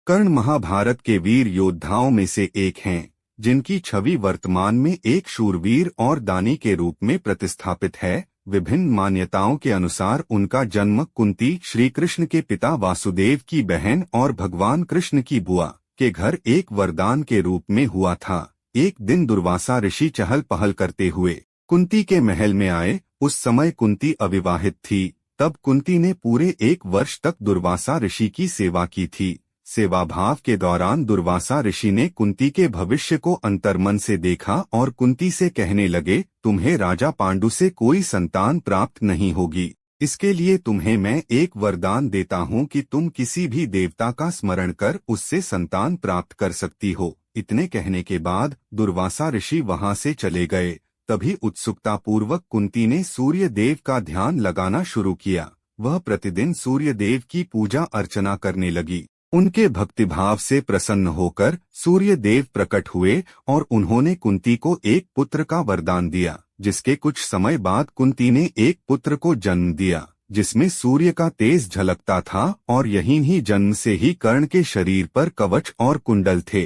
कर्ण महाभारत के वीर योद्धाओं में से एक हैं, जिनकी छवि वर्तमान में एक शूरवीर और दानी के रूप में प्रतिस्थापित है। विभिन्न मान्यताओं के अनुसार उनका जन्म कुंती, श्री कृष्ण के पिता वासुदेव की बहन और भगवान कृष्ण की बुआ के घर एक वरदान के रूप में हुआ था। एक दिन दुर्वासा ऋषि चहल पहल करते हुए कुंती के महल में आए। उस समय कुंती अविवाहित थी। तब कुंती ने पूरे 1 वर्ष तक दुर्वासा ऋषि की सेवा की थी। सेवा भाव के दौरान दुर्वासा ऋषि ने कुंती के भविष्य को अंतर्मन से देखा और कुंती से कहने लगे, तुम्हें राजा पांडु से कोई संतान प्राप्त नहीं होगी। इसके लिए तुम्हें मैं एक वरदान देता हूँ कि तुम किसी भी देवता का स्मरण कर उससे संतान प्राप्त कर सकती हो। इतने कहने के बाद दुर्वासा ऋषि वहां से चले गए। तभी उत्सुकतापूर्वक कुंती ने सूर्य देव का ध्यान लगाना शुरू किया। वह प्रतिदिन सूर्य देव की पूजा अर्चना करने लगी। उनके भक्तिभाव से प्रसन्न होकर सूर्य देव प्रकट हुए और उन्होंने कुंती को एक पुत्र का वरदान दिया। जिसके कुछ समय बाद कुंती ने एक पुत्र को जन्म दिया, जिसमें सूर्य का तेज झलकता था और यहीं ही जन्म से ही कर्ण के शरीर पर कवच और कुंडल थे।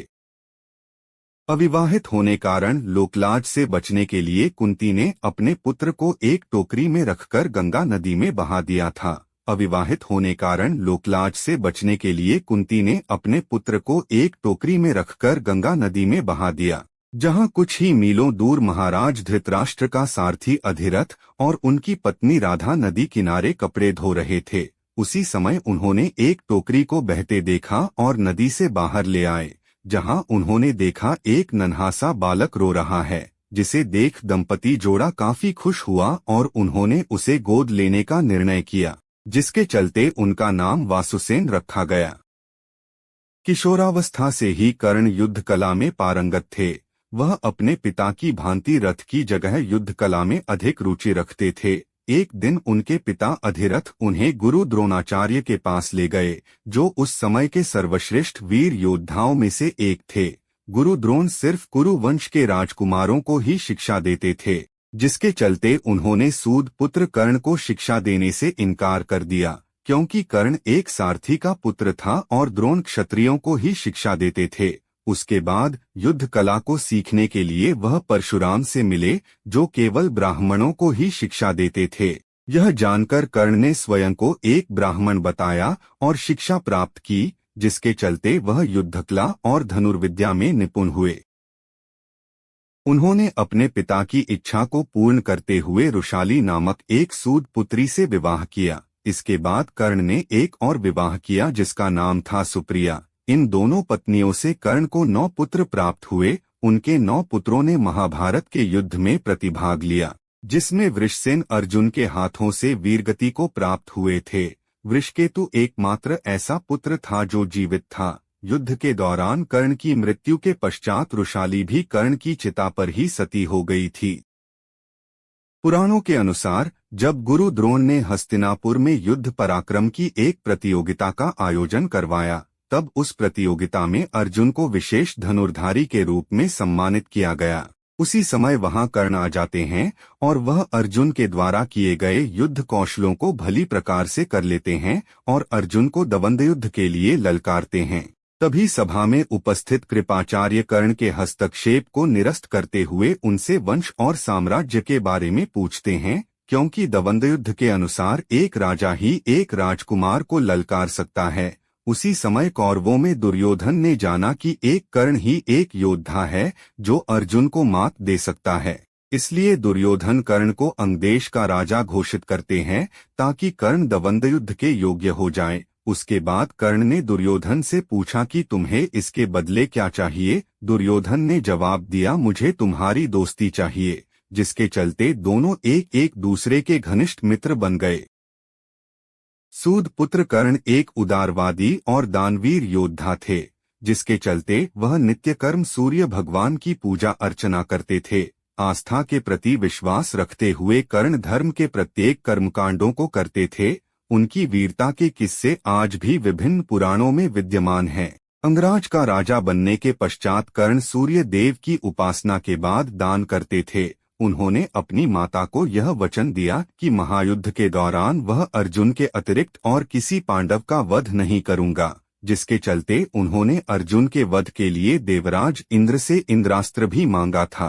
अविवाहित होने कारण लोकलाज से बचने के लिए कुंती ने अपने पुत्र को एक टोकरी में रखकर गंगा नदी में बहा दिया था। अविवाहित होने कारण लोकलाज से बचने के लिए कुंती ने अपने पुत्र को एक टोकरी में रखकर गंगा नदी में बहा दिया, जहां कुछ ही मीलों दूर महाराज धृतराष्ट्र का सारथी अधिरथ और उनकी पत्नी राधा नदी किनारे कपड़े धो रहे थे। उसी समय उन्होंने एक टोकरी को बहते देखा और नदी से बाहर ले आए, जहां उन्होंने देखा एक नन्हा सा बालक रो रहा है, जिसे देख दंपति जोड़ा काफी खुश हुआ और उन्होंने उसे गोद लेने का निर्णय किया, जिसके चलते उनका नाम वासुसेन रखा गया। किशोरावस्था से ही कर्ण युद्ध कला में पारंगत थे। वह अपने पिता की भांति रथ की जगह युद्ध कला में अधिक रुचि रखते थे। एक दिन उनके पिता अधिरथ उन्हें गुरु द्रोणाचार्य के पास ले गए, जो उस समय के सर्वश्रेष्ठ वीर योद्धाओं में से एक थे। गुरु द्रोण सिर्फ कुरु वंश के राजकुमारों को ही शिक्षा देते थे, जिसके चलते उन्होंने सूद पुत्र कर्ण को शिक्षा देने से इनकार कर दिया, क्योंकि कर्ण एक सारथी का पुत्र था और द्रोण क्षत्रियों को ही शिक्षा देते थे। उसके बाद युद्ध कला को सीखने के लिए वह परशुराम से मिले, जो केवल ब्राह्मणों को ही शिक्षा देते थे। यह जानकर कर्ण ने स्वयं को एक ब्राह्मण बताया और शिक्षा प्राप्त की, जिसके चलते वह युद्धकला और धनुर्विद्या में निपुण हुए। उन्होंने अपने पिता की इच्छा को पूर्ण करते हुए रुशाली नामक एक सूद पुत्री से विवाह किया। इसके बाद कर्ण ने एक और विवाह किया, जिसका नाम था सुप्रिया। इन दोनों पत्नियों से कर्ण को 9 पुत्र प्राप्त हुए। उनके 9 पुत्रों ने महाभारत के युद्ध में प्रतिभाग लिया, जिसमें वृषसेन अर्जुन के हाथों से वीरगति को प्राप्त हुए थे। वृषकेतु एकमात्र ऐसा पुत्र था जो जीवित था। युद्ध के दौरान कर्ण की मृत्यु के पश्चात रुशाली भी कर्ण की चिता पर ही सती हो गई थी। पुराणों के अनुसार जब गुरु द्रोण ने हस्तिनापुर में युद्ध पराक्रम की एक प्रतियोगिता का आयोजन करवाया, तब उस प्रतियोगिता में अर्जुन को विशेष धनुर्धारी के रूप में सम्मानित किया गया। उसी समय वहां कर्ण आ जाते हैं और वह अर्जुन के द्वारा किए गए युद्ध कौशलों को भली प्रकार से कर लेते हैं और अर्जुन को दवंद युद्ध के लिए ललकारते हैं। तभी सभा में उपस्थित कृपाचार्य कर्ण के हस्तक्षेप को निरस्त करते हुए उनसे वंश और साम्राज्य के बारे में पूछते हैं, क्योंकि दवंद युद्ध के अनुसार एक राजा ही एक राजकुमार को ललकार सकता है। उसी समय कौरवों में दुर्योधन ने जाना कि एक कर्ण ही एक योद्धा है जो अर्जुन को मात दे सकता है। इसलिए दुर्योधन कर्ण को अंगदेश का राजा घोषित करते हैं, ताकि कर्ण दवंद युद्ध के योग्य हो जाए। उसके बाद कर्ण ने दुर्योधन से पूछा कि तुम्हें इसके बदले क्या चाहिए। दुर्योधन ने जवाब दिया, मुझे तुम्हारी दोस्ती चाहिए, जिसके चलते दोनों एक एक दूसरे के घनिष्ठ मित्र बन गए। सूद पुत्र कर्ण एक उदारवादी और दानवीर योद्धा थे, जिसके चलते वह नित्य कर्म सूर्य भगवान की पूजा अर्चना करते थे। आस्था के प्रति विश्वास रखते हुए कर्ण धर्म के प्रत्येक कर्मकांडों को करते थे। उनकी वीरता के किस्से आज भी विभिन्न पुराणों में विद्यमान हैं। अंगराज का राजा बनने के पश्चात कर्ण सूर्य देव की उपासना के बाद दान करते थे। उन्होंने अपनी माता को यह वचन दिया कि महायुद्ध के दौरान वह अर्जुन के अतिरिक्त और किसी पांडव का वध नहीं करूंगा। जिसके चलते उन्होंने अर्जुन के वध के लिए देवराज इंद्र से इंद्रास्त्र भी मांगा था।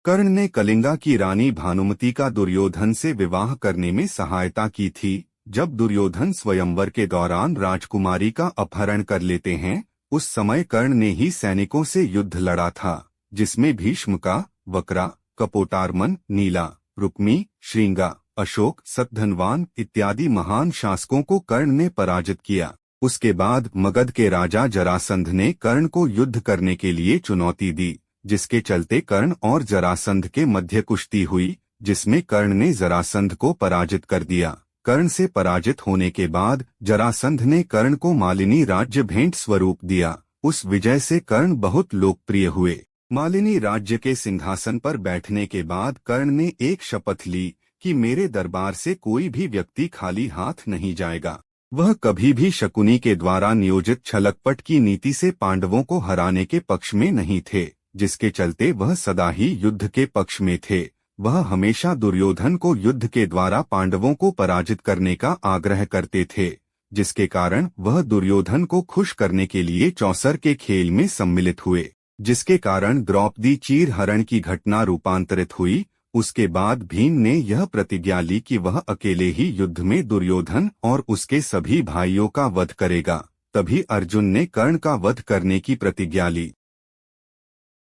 कर्ण ने कलिंगा की रानी भानुमति का दुर्योधन से विवाह करने में सहायता की थी। जब दुर्योधन स्वयंवर के दौरान राजकुमारी का अपहरण कर लेते हैं, उस समय कर्ण ने ही सैनिकों से युद्ध लड़ा था, जिसमें भीष्मका, वक्रा, कपोटार्मन, नीला, रुक्मी, श्रृंगा, अशोक, सतधनवान इत्यादि महान शासकों को कर्ण ने पराजित किया। उसके बाद मगध के राजा जरासंध ने कर्ण को युद्ध करने के लिए चुनौती दी, जिसके चलते कर्ण और जरासंध के मध्य कुश्ती हुई, जिसमें कर्ण ने जरासंध को पराजित कर दिया। कर्ण से पराजित होने के बाद जरासंध ने कर्ण को मालिनी राज्य भेंट स्वरूप दिया। उस विजय से कर्ण बहुत लोकप्रिय हुए। मालिनी राज्य के सिंहासन पर बैठने के बाद कर्ण ने एक शपथ ली कि मेरे दरबार से कोई भी व्यक्ति खाली हाथ नहीं जाएगा। वह कभी भी शकुनी के द्वारा नियोजित छलकपट की नीति से पांडवों को हराने के पक्ष में नहीं थे, जिसके चलते वह सदा ही युद्ध के पक्ष में थे। वह हमेशा दुर्योधन को युद्ध के द्वारा पांडवों को पराजित करने का आग्रह करते थे, जिसके कारण वह दुर्योधन को खुश करने के लिए चौसर के खेल में सम्मिलित हुए, जिसके कारण द्रौपदी चीर हरण की घटना रूपांतरित हुई। उसके बाद भीम ने यह प्रतिज्ञा ली कि वह अकेले ही युद्ध में दुर्योधन और उसके सभी भाइयों का वध करेगा। तभी अर्जुन ने कर्ण का वध करने की प्रतिज्ञा ली।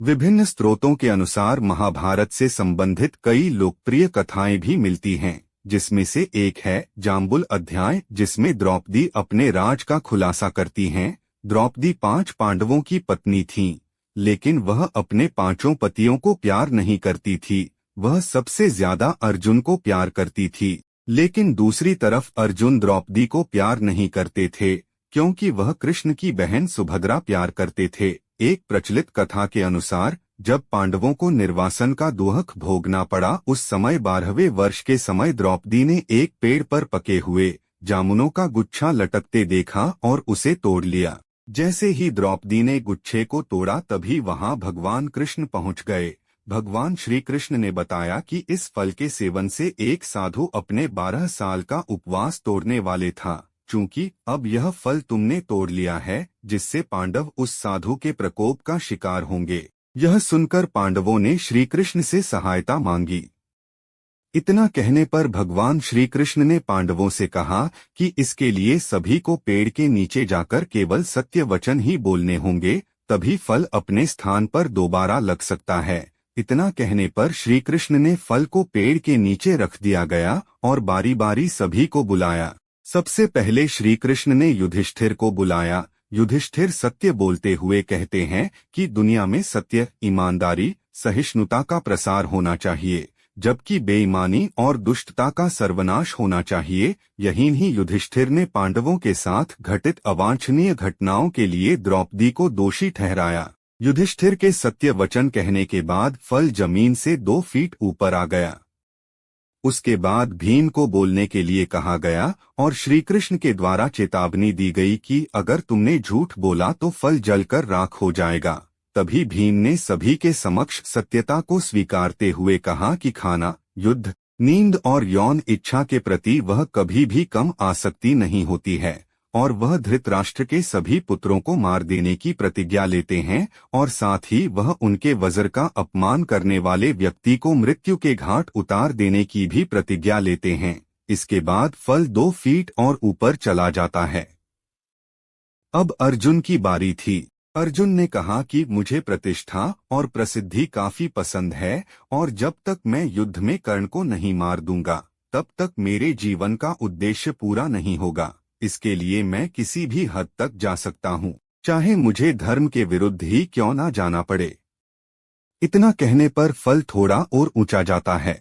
विभिन्न स्रोतों के अनुसार महाभारत से संबंधित कई लोकप्रिय कथाएं भी मिलती हैं, जिसमें से एक है जाम्बुल अध्याय, जिसमें द्रौपदी अपने राज का खुलासा करती हैं। द्रौपदी 5 पांडवों की पत्नी थीं, लेकिन वह अपने 5 पतियों को प्यार नहीं करती थी। वह सबसे ज्यादा अर्जुन को प्यार करती थी, लेकिन दूसरी तरफ अर्जुन द्रौपदी को प्यार नहीं करते थे, क्योंकि वह कृष्ण की बहन सुभद्रा प्यार करते थे। एक प्रचलित कथा के अनुसार जब पांडवों को निर्वासन का दुख भोगना पड़ा, उस समय 12वें वर्ष के समय द्रौपदी ने एक पेड़ पर पके हुए जामुनों का गुच्छा लटकते देखा और उसे तोड़ लिया। जैसे ही द्रौपदी ने गुच्छे को तोड़ा, तभी वहां भगवान कृष्ण पहुंच गए। भगवान श्री कृष्ण ने बताया कि इस फल के सेवन से एक साधु अपने 12 साल का उपवास तोड़ने वाले था। चूंकि अब यह फल तुमने तोड़ लिया है, जिससे पांडव उस साधु के प्रकोप का शिकार होंगे। यह सुनकर पांडवों ने श्री कृष्ण से सहायता मांगी। इतना कहने पर भगवान श्री कृष्ण ने पांडवों से कहा कि इसके लिए सभी को पेड़ के नीचे जाकर केवल सत्य वचन ही बोलने होंगे, तभी फल अपने स्थान पर दोबारा लग सकता है। इतना कहने पर श्री कृष्ण ने फल को पेड़ के नीचे रख दिया गया और बारी बारी सभी को बुलाया। सबसे पहले श्री कृष्ण ने युधिष्ठिर को बुलाया। युधिष्ठिर सत्य बोलते हुए कहते हैं कि दुनिया में सत्य, ईमानदारी, सहिष्णुता का प्रसार होना चाहिए, जबकि बेईमानी और दुष्टता का सर्वनाश होना चाहिए। यही ही युधिष्ठिर ने पांडवों के साथ घटित अवांछनीय घटनाओं के लिए द्रौपदी को दोषी ठहराया। युधिष्ठिर के सत्य वचन कहने के बाद फल जमीन से 2 फीट ऊपर आ गया। उसके बाद भीम को बोलने के लिए कहा गया और श्री कृष्ण के द्वारा चेतावनी दी गई कि अगर तुमने झूठ बोला तो फल जलकर राख हो जाएगा। तभी भीम ने सभी के समक्ष सत्यता को स्वीकारते हुए कहा कि खाना, युद्ध, नींद और यौन इच्छा के प्रति वह कभी भी कम आसक्ति नहीं होती है, और वह धृतराष्ट्र के सभी पुत्रों को मार देने की प्रतिज्ञा लेते हैं, और साथ ही वह उनके वज्र का अपमान करने वाले व्यक्ति को मृत्यु के घाट उतार देने की भी प्रतिज्ञा लेते हैं। इसके बाद फल 2 फीट और ऊपर चला जाता है। अब अर्जुन की बारी थी। अर्जुन ने कहा कि मुझे प्रतिष्ठा और प्रसिद्धि काफी पसंद है, और जब तक मैं युद्ध में कर्ण को नहीं मार दूंगा, तब तक मेरे जीवन का उद्देश्य पूरा नहीं होगा। इसके लिए मैं किसी भी हद तक जा सकता हूँ, चाहे मुझे धर्म के विरुद्ध ही क्यों ना जाना पड़े। इतना कहने पर फल थोड़ा और ऊंचा जाता है।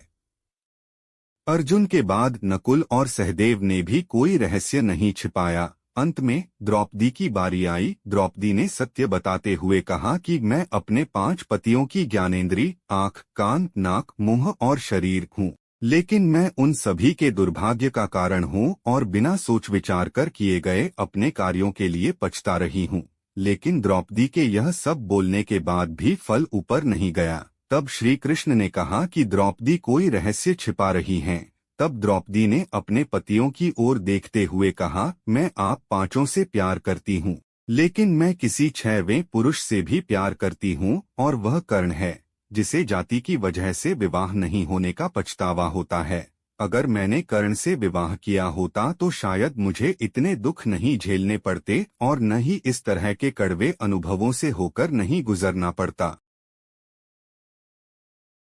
अर्जुन के बाद नकुल और सहदेव ने भी कोई रहस्य नहीं छिपाया। अंत में द्रौपदी की बारी आई। द्रौपदी ने सत्य बताते हुए कहा कि मैं अपने 5 पतियों की ज्ञानेंद्री, आँख, कान, नाक, मुंह और शरीर हूँ, लेकिन मैं उन सभी के दुर्भाग्य का कारण हूँ और बिना सोच विचार कर किए गए अपने कार्यों के लिए पछता रही हूँ। लेकिन द्रौपदी के यह सब बोलने के बाद भी फल ऊपर नहीं गया। तब श्री कृष्ण ने कहा कि द्रौपदी कोई रहस्य छिपा रही हैं। तब द्रौपदी ने अपने पतियों की ओर देखते हुए कहा, मैं आप 5 से प्यार करती हूँ। लेकिन मैं किसी 6वें पुरुष से भी प्यार करती हूँ और वह कर्ण है, जिसे जाति की वजह से विवाह नहीं होने का पछतावा होता है। अगर मैंने कर्ण से विवाह किया होता तो शायद मुझे इतने दुख नहीं झेलने पड़ते और न ही इस तरह के कड़वे अनुभवों से होकर नहीं गुजरना पड़ता।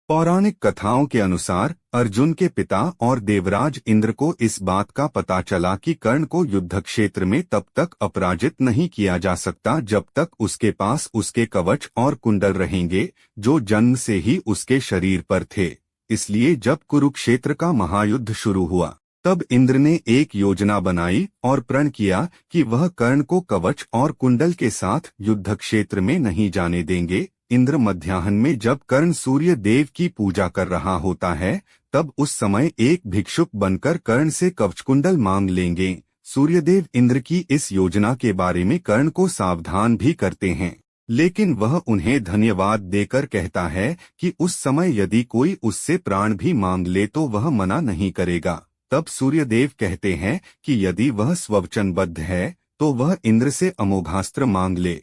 पौराणिक कथाओं के अनुसार अर्जुन के पिता और देवराज इंद्र को इस बात का पता चला कि कर्ण को युद्ध क्षेत्र में तब तक अपराजित नहीं किया जा सकता जब तक उसके पास उसके कवच और कुंडल रहेंगे, जो जन्म से ही उसके शरीर पर थे। इसलिए जब कुरुक्षेत्र का महायुद्ध शुरू हुआ, तब इंद्र ने एक योजना बनाई और प्रण किया कि वह कर्ण को कवच और कुंडल के साथ युद्ध क्षेत्र में नहीं जाने देंगे। इंद्र मध्याह्न में जब कर्ण सूर्य देव की पूजा कर रहा होता है, तब उस समय एक भिक्षुक बनकर कर्ण से कवचकुंडल मांग लेंगे। सूर्यदेव इंद्र की इस योजना के बारे में कर्ण को सावधान भी करते हैं, लेकिन वह उन्हें धन्यवाद देकर कहता है कि उस समय यदि कोई उससे प्राण भी मांग ले तो वह मना नहीं करेगा। तब सूर्यदेव कहते हैं कि यदि वह स्ववचनबद्ध है तो वह इंद्र से अमोघास्त्र मांग ले।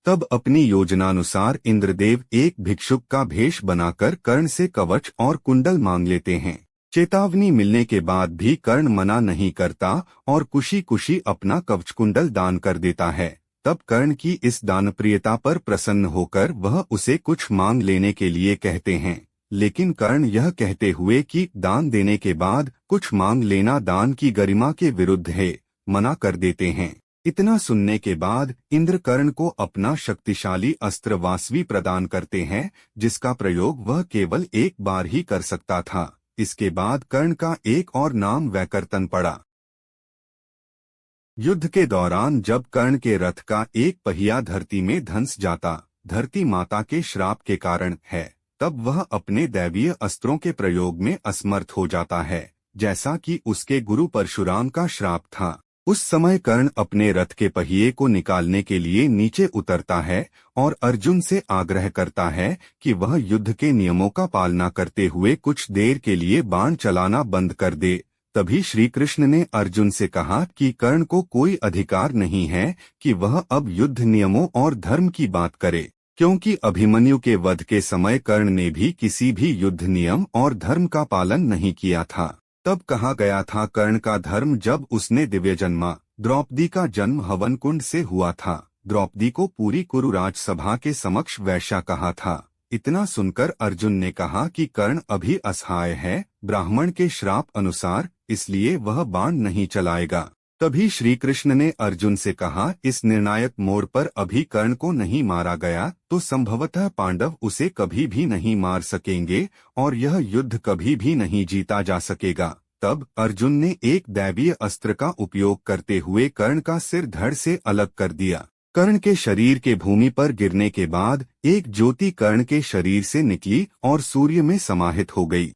तब अपनी योजनानुसार इंद्रदेव एक भिक्षुक का भेष बनाकर कर्ण से कवच और कुंडल मांग लेते हैं। चेतावनी मिलने के बाद भी कर्ण मना नहीं करता और खुशी खुशी अपना कवचकुंडल दान कर देता है। तब कर्ण की इस दानप्रियता पर प्रसन्न होकर वह उसे कुछ मांग लेने के लिए कहते हैं, लेकिन कर्ण यह कहते हुए कि दान देने के बाद कुछ मांग लेना दान की गरिमा के विरुद्ध है, मना कर देते हैं। इतना सुनने के बाद इंद्र कर्ण को अपना शक्तिशाली अस्त्र वासवी प्रदान करते हैं, जिसका प्रयोग वह केवल एक बार ही कर सकता था। इसके बाद कर्ण का एक और नाम वैकर्तन पड़ा। युद्ध के दौरान जब कर्ण के रथ का एक पहिया धरती में धंस जाता, धरती माता के श्राप के कारण है, तब वह अपने दैवीय अस्त्रों के प्रयोग में असमर्थ हो जाता है, जैसा कि उसके गुरु परशुराम का श्राप था। उस समय कर्ण अपने रथ के पहिए को निकालने के लिए नीचे उतरता है और अर्जुन से आग्रह करता है कि वह युद्ध के नियमों का पालना करते हुए कुछ देर के लिए बाण चलाना बंद कर दे। तभी श्री कृष्ण ने अर्जुन से कहा कि कर्ण को कोई अधिकार नहीं है कि वह अब युद्ध नियमों और धर्म की बात करे, क्योंकि अभिमन्यु के वध के समय कर्ण ने भी किसी भी युद्ध नियम और धर्म का पालन नहीं किया था। तब कहा गया था कर्ण का धर्म जब उसने दिव्यजन्मा द्रौपदी का जन्म हवन कुंड से हुआ था। द्रौपदी को पूरी कुरुराज सभा के समक्ष वैश्या कहा था। इतना सुनकर अर्जुन ने कहा कि कर्ण अभी असहाय है ब्राह्मण के श्राप अनुसार, इसलिए वह बाण नहीं चलाएगा। तभी श्री कृष्ण ने अर्जुन से कहा, इस निर्णायक मोड़ पर अभी कर्ण को नहीं मारा गया तो संभवतः पांडव उसे कभी भी नहीं मार सकेंगे और यह युद्ध कभी भी नहीं जीता जा सकेगा। तब अर्जुन ने एक दैवीय अस्त्र का उपयोग करते हुए कर्ण का सिर धड़ से अलग कर दिया। कर्ण के शरीर के भूमि पर गिरने के बाद एक ज्योति कर्ण के शरीर से निकली और सूर्य में समाहित हो गई।